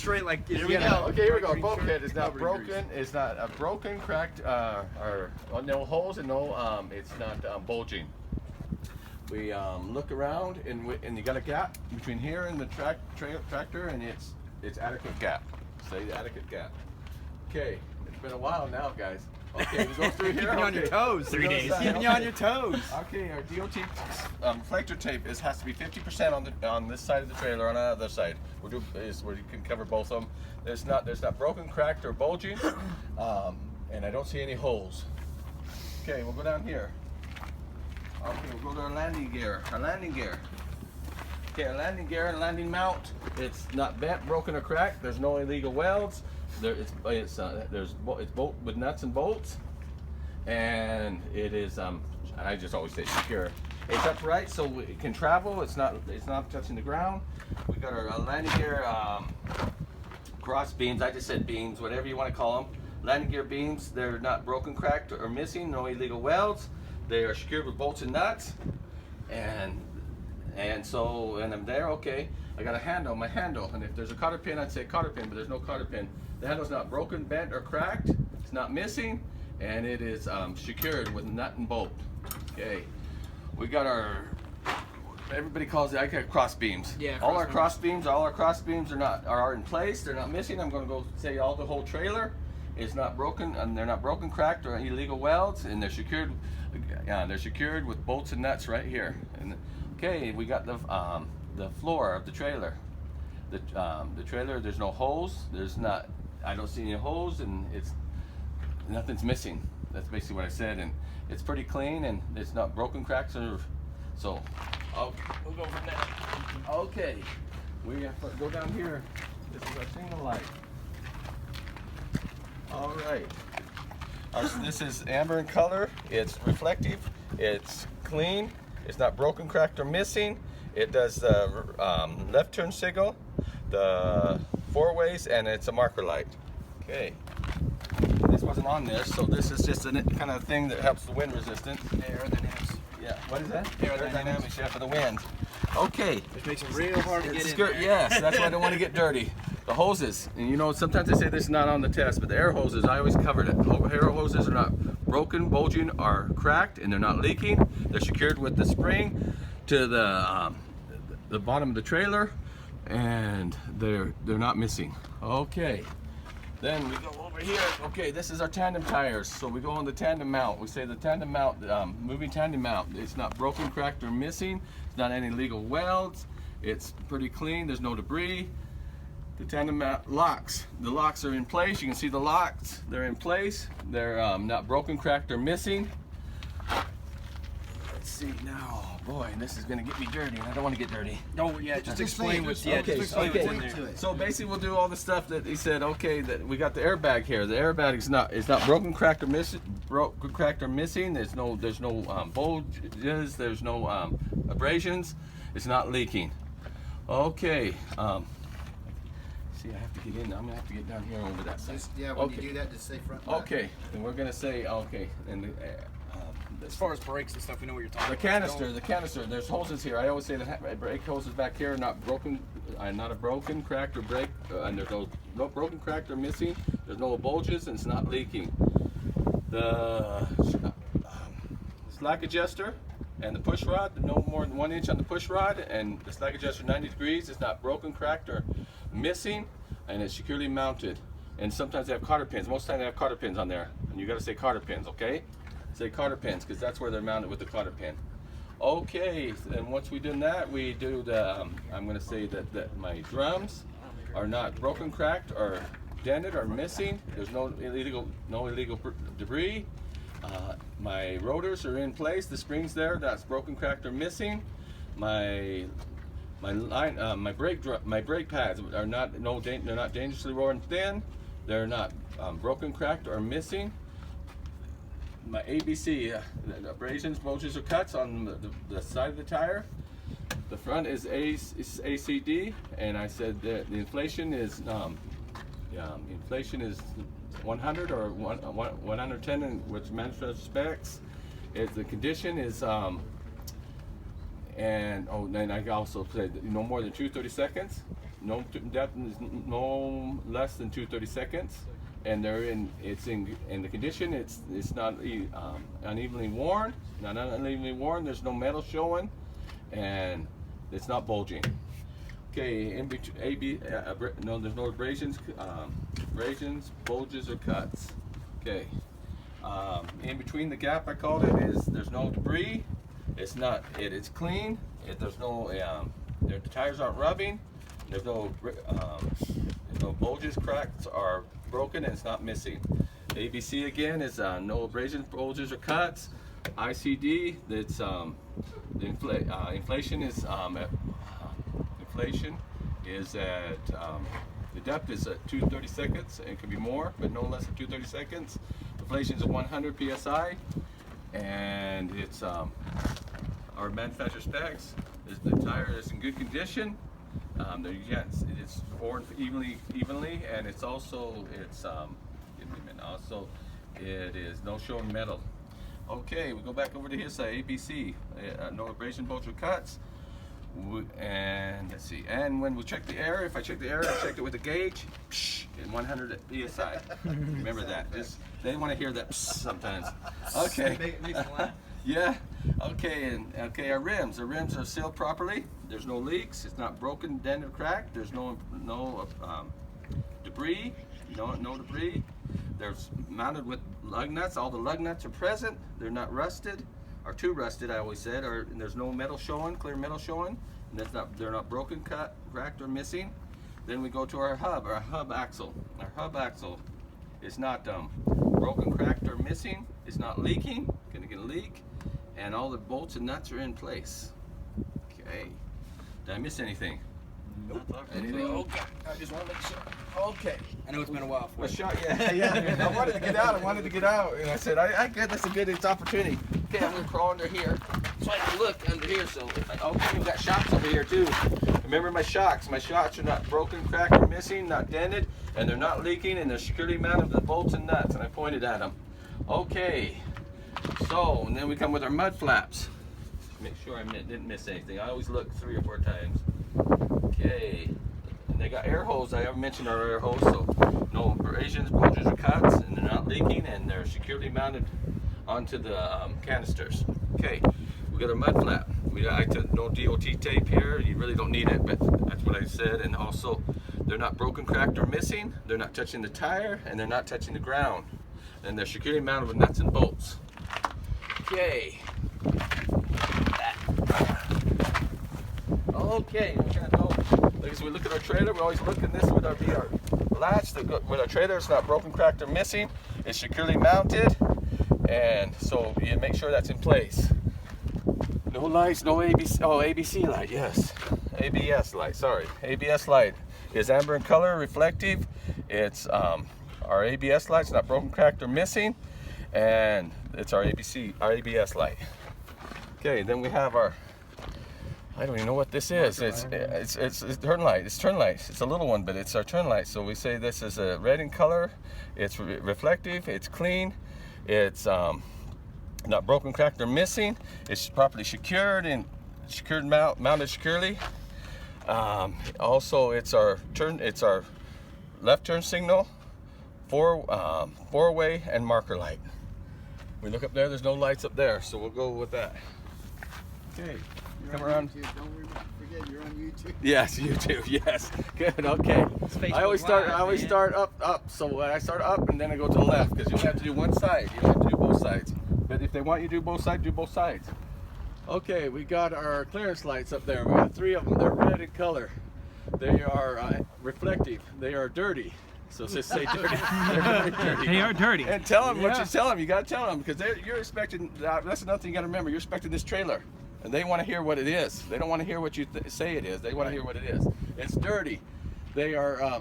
straight like. Here we go. Okay, here we go. Bulkhead is not broken. It's not a broken, cracked, or no holes and no. It's not bulging. We look around and you got a gap between here and the tractor, and it's adequate gap. Say adequate gap. Okay, it's been a while now, guys. Okay, we go through here. Keeping you on your toes. 3 days. Keeping you on your toes. Okay, our DOT reflector tape has to be 50% on this side of the trailer, on the other side. Where you can cover both of them. There's not broken, cracked, or bulging, and I don't see any holes. Okay, we'll go down here. Okay, we'll go to our landing gear. Okay, our landing gear and landing mount. It's not bent, broken, or cracked. There's no illegal welds. It's bolt with nuts and bolts, and it is I just always say secure. It's upright, so it can travel. It's not touching the ground. We got our landing gear cross beams. I just said beams, whatever you want to call them. Landing gear beams. They're not broken, cracked, or missing. No illegal welds. They are secured with bolts and nuts, and I'm there. Okay, I got a handle, my handle, and if there's a cotter pin, I'd say cotter pin, but there's no cotter pin. The handle's not broken, bent, or cracked. It's not missing, and it is secured with nut and bolt. Okay, we got our. Everybody calls it. I got cross beams. Yeah. All our cross beams are in place. They're not missing. I'm going to go say all the whole trailer is not broken, and they're not broken, cracked, or illegal welds, and they're secured. They're secured with bolts and nuts right here. And okay, we got the floor of the trailer. The trailer. There's no holes. I don't see any holes, and nothing's missing. That's basically what I said, and it's pretty clean, and it's not broken, cracks, or so. We'll go from there. Okay, we have to go down here. This is our signal light. All right. This is amber in color. It's reflective. It's clean. It's not broken, cracked, or missing. It does the left turn signal, the four ways, and it's a marker light. Okay. This wasn't on this, so this is just a kind of thing that helps the wind resistance. Aerodynamics. Yeah. What is that? Aerodynamics. Yeah, for the wind. Okay. Which makes it real hard to get in there. Yes, that's why I don't want to get dirty. The hoses, and you know, sometimes they say this is not on the test, but the air hoses, I always covered it. Air hoses are not broken, bulging, or cracked, and they're not leaking. They're secured with the spring to the bottom of the trailer, and they're not missing. Okay, then we go over here. Okay, this is our tandem tires. So we go on the tandem mount. We say the tandem mount, moving tandem mount. It's not broken, cracked, or missing. It's not any legal welds. It's pretty clean. There's no debris. The tandem mount locks. The locks are in place. You can see the locks. They're in place. They're not broken, cracked, or missing. Let's see now. Boy, this is going to get me dirty, and I don't want to get dirty. Oh yeah, just explain what's okay, what's in there. So basically, we'll do all the stuff that he said. Okay, that we got the airbag here. The airbag is not broken, cracked, or missing. Broken, cracked, or missing. There's no bulges. There's no abrasions. It's not leaking. Okay. See, I have to get in. I'm gonna have to get down here over that side. Yeah, when you do that, just say front. Okay, and we're gonna say okay, and As far as brakes and stuff, we know what you're talking about. The canister. There's hoses here. I always say the brake hoses back here are not broken, not a broken, cracked, or break, and there's no broken, cracked, or missing. There's no bulges, and it's not leaking. The slack adjuster and the push rod, no more than 1 inch on the push rod, and the slack adjuster 90 degrees. It's not broken, cracked, or missing, and it's securely mounted. And sometimes they have cotter pins. Most of the time they have cotter pins on there, and you got to say cotter pins, okay? Say cotter pins, because that's where they're mounted with the cotter pin. Okay, and once we do that, we do the. I'm going to say that my drums are not broken, cracked, or dented, or missing. There's no illegal debris. My rotors are in place. The springs there. That's broken, cracked, or missing. My brake pads are they're not dangerously worn thin. They're not broken, cracked, or missing. My ABC, abrasions, bulges, or cuts on the side of the tire. The front is ACD, and I said that the inflation is 100 or 110, which manufacturer specs. The condition is and then I also said no more than 2 30 seconds. no depth is no less than 2/32, and in the condition it's not unevenly worn, There's no metal showing, and it's not bulging. Okay, in between there's no abrasions, bulges, or cuts. Okay, in between the gap, I called it, there's no debris. It's clean. There's no the tires aren't rubbing. There's no bulges, cracks, are broken, and it's not missing. ABC again is no abrasions, bulges, or cuts. ICD, that's inflation is at the depth is at 2/32. It could be more, but no less than 2/32. Inflation is at 100 psi, and it's our manufacturer specs. The tire is in good condition. It's worn evenly, and it is no showing metal. Okay, we go back over to his side. ABC, no abrasion, bulge, or cuts. And let's see. And when we check the air, if I check the air, I checked it with a gauge. In 100 psi. Remember that. They want to hear that sometimes. Okay. Makes them laugh. Yeah. Okay. Our rims. The rims are sealed properly. There's no leaks. It's not broken, dented, or cracked. There's no debris. No debris. They're mounted with lug nuts. All the lug nuts are present. They're not rusted, or too rusted, I always said. And there's no metal showing, clear metal showing. And they're not broken, cut, cracked, or missing. Then we go to our hub axle. Our hub axle is not broken, cracked, or missing. It's not leaking. Gonna get a leak. And all the bolts and nuts are in place. Okay. Did I miss anything? Nope. Anything? Okay. I just want to make sure. Okay. I know it's been a while for A you. shot, yeah. I wanted to get out. And I said, I get that's a good opportunity. Okay, I'm gonna crawl under here so I can look under here. So, okay, we've got shocks over here too. Remember my shocks. My shocks are not broken, cracked, or missing, not dented, and they're not leaking, and they're securely mounted with the bolts and nuts. And I pointed at them. Okay. So, and then we come with our mud flaps. Make sure I didn't miss anything. I always look 3 or 4 times. Okay. And they got air holes. I haven't mentioned our air holes, so no abrasions, bulges, or cuts, and they're not leaking, and they're securely mounted onto the canisters. Okay, we got a mud flap. I took no DOT tape here. You really don't need it, but that's what I said. And also, they're not broken, cracked, or missing. They're not touching the tire, and they're not touching the ground. And they're securely mounted with nuts and bolts. Okay. Okay, as we look at our trailer, we always look at this with our latch. With our trailer, it's not broken, cracked, or missing. It's securely mounted, and so you make sure that's in place. No lights, no ABC. Oh, ABC light, yes. ABS light. Sorry, ABS light is amber in color, reflective. It's our ABS light's not broken, cracked, or missing, and it's our ABS light. Okay, then we have our. I don't even know what this is. It's turn light. It's turn light. It's a little one, but it's our turn light. So we say this is a red in color. It's reflective. It's clean. It's not broken, cracked, or missing. It's properly mounted securely. Also, it's our left turn signal, four-way, and marker light. We look up there. There's no lights up there, so we'll go with that. Okay. Come around. YouTube. Don't forget you're on YouTube. Yes, YouTube. Yes. Good. Okay. I always start up. So when I start up and then I go to the left, because you have to do one side. You don't have to do both sides. But if they want you to do both sides, do both sides. Okay, we got our clearance lights up there. We got 3 of them. They're red in color. They are reflective. They are dirty. So just say dirty. They're very dirty. They are dirty. And tell them what you tell them. You got to tell them, because you're expecting. That's another thing you got to remember. You're expecting this trailer. And they want to hear what it is. They don't want to hear what you say it is. They want to hear what it is. It's dirty. They are,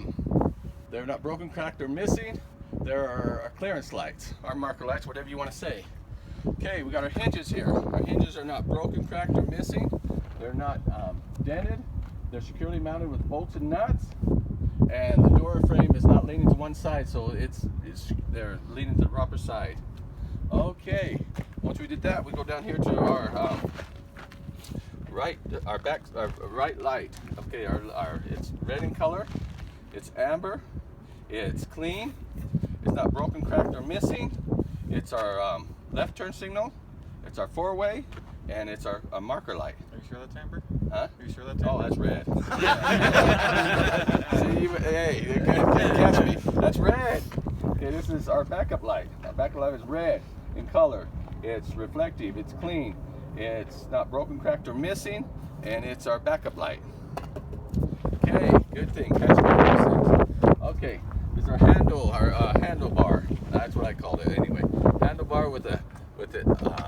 they're not broken, cracked, or missing. There are our clearance lights, our marker lights, whatever you want to say. Okay, we got our hinges here. Our hinges are not broken, cracked, or missing. They're not dented. They're securely mounted with bolts and nuts. And the door frame is not leaning to one side, so they're leaning to the proper side. Okay, once we did that, we go down here to our right light. Okay, it's It's red in color. It's amber. It's clean. It's not broken, cracked, or missing. It's our left turn signal. It's our four-way, and it's our marker light. Are you sure that's amber? Huh? Are you sure that's amber? Oh, that's red. See, hey, you can't catch me. That's red. Okay, this is our backup light. Our backup light is red in color. It's reflective. It's clean. It's not broken, cracked, or missing, and it's our backup light. Okay, good thing. Catch me on those things. Okay, this is our handlebar. That's what I called it anyway. Handlebar with a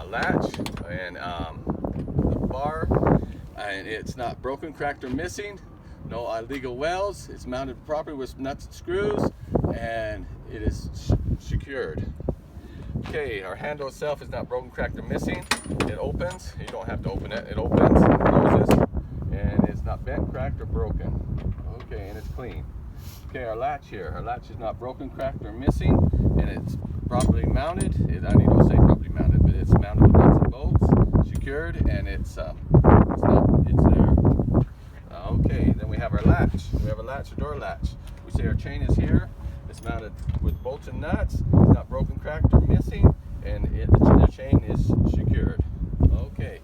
latch and the bar, and it's not broken, cracked, or missing. No illegal welds. It's mounted properly with nuts and screws, and it is secured. Okay, our handle itself is not broken, cracked, or missing. It opens. You don't have to open it. It opens and closes, and it's not bent, cracked, or broken. Okay, and it's clean. Okay, our latch here. Our latch is not broken, cracked, or missing, and it's properly mounted. I don't say properly mounted, but it's mounted with nuts and bolts, secured, and it's there. Okay, then we have our latch. We have a latch, a door latch. We say our chain is here. It's mounted with bolts and nuts. It's not broken, cracked, or missing, and the chain is secured. Okay.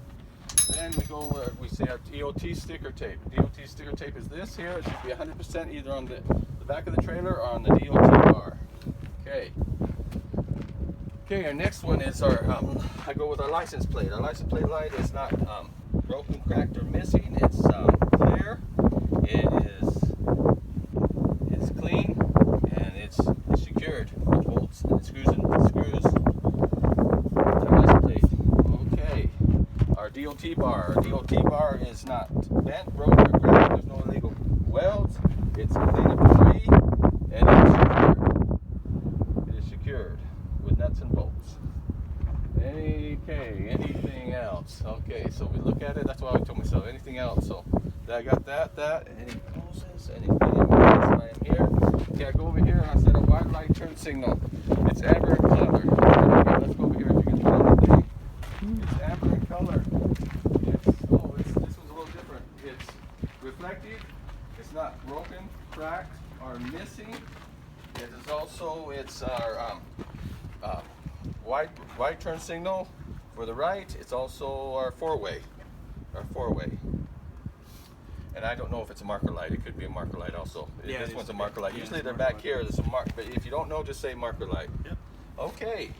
Then we go. We say our DOT sticker tape. DOT sticker tape is this here. It should be 100% either on the back of the trailer or on the DOT bar. Okay. Okay. Our next one is our. I go with our license plate. Our license plate light is not broken, cracked, or missing. It's clear. It's clean, and it's secured with bolts and screws Our license plate. Okay. Our DOT bar. Our DOT bar is not bent, broken, or cracked. There's no illegal welds. It's clean up and free, and it's secured. It is secured with nuts and bolts. Okay, anything else? Okay, so we look at it. That's what I told myself. Anything else? So I got that. Any poses? Anything else? I am here. Okay, I go over here and I set a white light turn signal. It's amber in color. Okay, let's go over here if you can find the thing. It's amber in color. This one's a little different. It's reflective. It's not broken, cracked, or missing. It is also, it's our white turn signal for the right. It's also our four-way. And I don't know if it's a marker light. It could be a marker light also. Yeah, This it one's is. a marker light. Yeah, Usually it's they're a back marker here. There's a mark, but if you don't know, just say marker light. Yep. Okay.